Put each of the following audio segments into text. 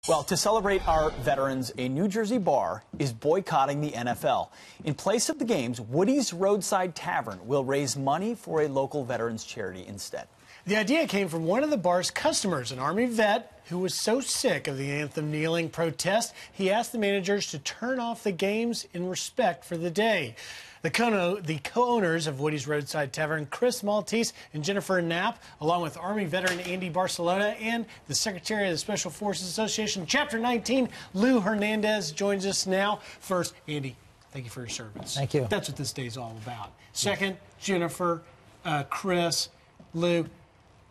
Well, to celebrate our veterans, a New Jersey bar is boycotting the NFL. In place of the games, Woody's Roadside Tavern will raise money for a local veterans charity instead. The idea came from one of the bar's customers, an Army vet who was so sick of the anthem kneeling protest, he asked the managers to turn off the games in respect for the day. The co-owners of Woody's Roadside Tavern, Chris Maltese and Jennifer Knapp, along with Army veteran Andy Barcelona and the Secretary of the Special Forces Association, Chapter 19, Lou Hernandez, joins us now. First, Andy, thank you for your service. Thank you. That's what this day is all about. Second, Jennifer, Chris, Lou,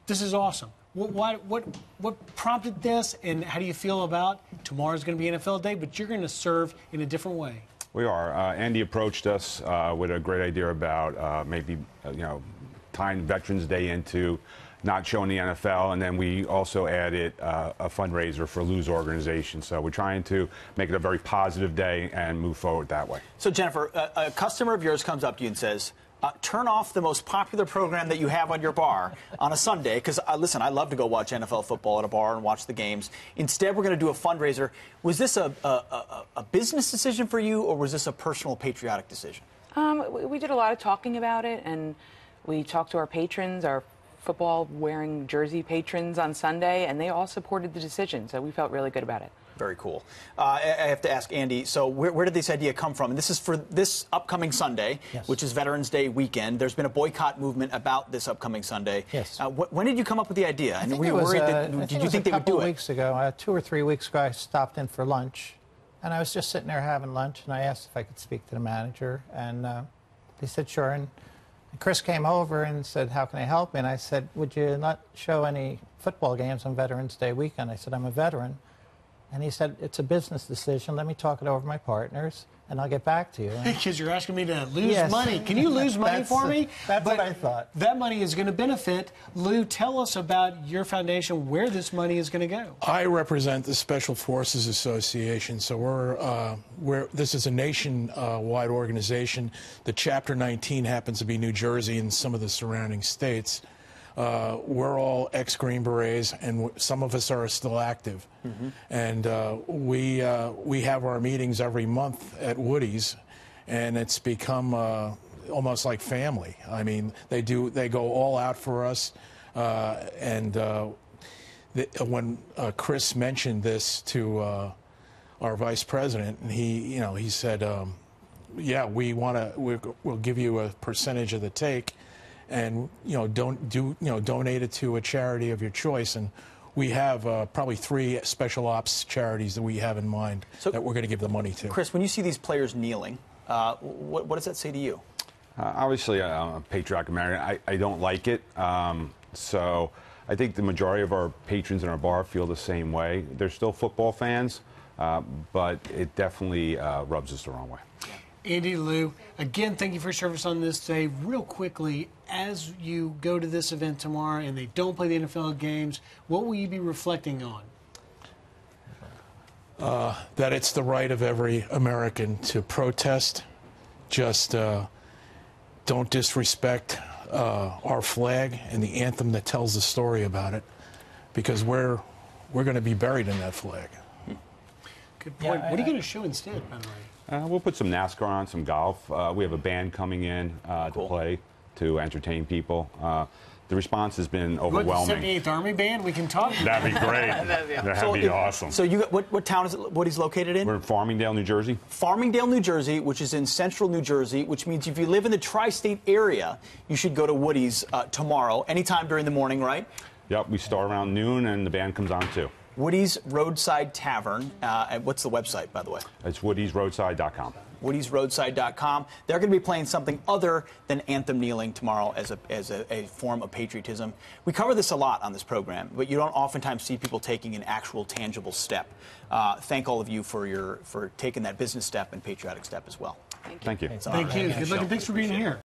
this is awesome. What prompted this, and how do you feel about tomorrow's going to be NFL Day, but you're going to serve in a different way? We are. Andy approached us with a great idea about maybe, tying Veterans Day into not showing the NFL, and then we also added a fundraiser for Lou's organization. So we're trying to make it a very positive day and move forward that way. So, Jennifer, a customer of yours comes up to you and says, turn off the most popular program that you have on your bar on a Sunday, because, listen, I love to go watch NFL football at a bar and watch the games. Instead, we're going to do a fundraiser. Was this a business decision for you, or was this a personal patriotic decision? We did a lot of talking about it, and we talked to our patrons, our football-wearing jersey patrons on Sunday, and they all supported the decision, so we felt really good about it. Very cool. I have to ask Andy, so where did this idea come from? And this is for this upcoming Sunday, yes, which is Veterans Day weekend. There's been a boycott movement about this upcoming Sunday. Yes. When did you come up with the idea? And were you worried that, did you think they would do it? A couple weeks ago, 2 or 3 weeks ago, I stopped in for lunch, and I was just sitting there having lunch, and I asked if I could speak to the manager, and they said sure. And Chris came over and said, how can I help? And I said, would you not show any football games on Veterans Day weekend? I said, I'm a veteran. And he said, it's a business decision. Let me talk it over with my partners, and I'll get back to you. Because you're asking me to lose money. Can you lose money for me? That's what I thought. That money is going to benefit. Lou, tell us about your foundation, where this money is going to go. I represent the Special Forces Association, so this is a nation-wide organization. The Chapter 19 happens to be New Jersey and some of the surrounding states. We're all ex-Green Berets, and some of us are still active. Mm-hmm. And we have our meetings every month at Woody's, and it's become almost like family. I mean, they go all out for us. When Chris mentioned this to our vice president, and he said, "Yeah, we'll give you a percentage of the take." And donate it to a charity of your choice. And we have probably 3 special ops charities that we have in mind that we're going to give the money to. Chris, when you see these players kneeling, what does that say to you? Obviously, I'm a patriotic American. I don't like it. So I think the majority of our patrons in our bar feel the same way. They're still football fans, but it definitely rubs us the wrong way. Andy, Lou, again, thank you for your service on this day. Real quickly, as you go to this event tomorrow and they don't play the NFL games, what will you be reflecting on? That it's the right of every American to protest. Just don't disrespect our flag and the anthem that tells the story about it, because we're going to be buried in that flag. Good point. What are you going to show instead, by the way? We'll put some NASCAR on, some golf. We have a band coming in to play, to entertain people. The response has been overwhelming. The 78th Army Band? We can talk. That'd be great. That'd be awesome. So what town is Woody's located in? We're in Farmingdale, New Jersey. Farmingdale, New Jersey, which is in central New Jersey, which means if you live in the tri-state area, you should go to Woody's tomorrow, anytime during the morning, right? Yep, we start around noon, and the band comes on, too. Woody's Roadside Tavern. And what's the website, by the way? It's woodysroadside.com. woodysroadside.com. They're going to be playing something other than anthem kneeling tomorrow as a form of patriotism. We cover this a lot on this program, but you don't oftentimes see people taking an actual tangible step. Thank all of you for taking that business step and patriotic step as well. Thank you. Thank you. Good luck, and thanks for being here.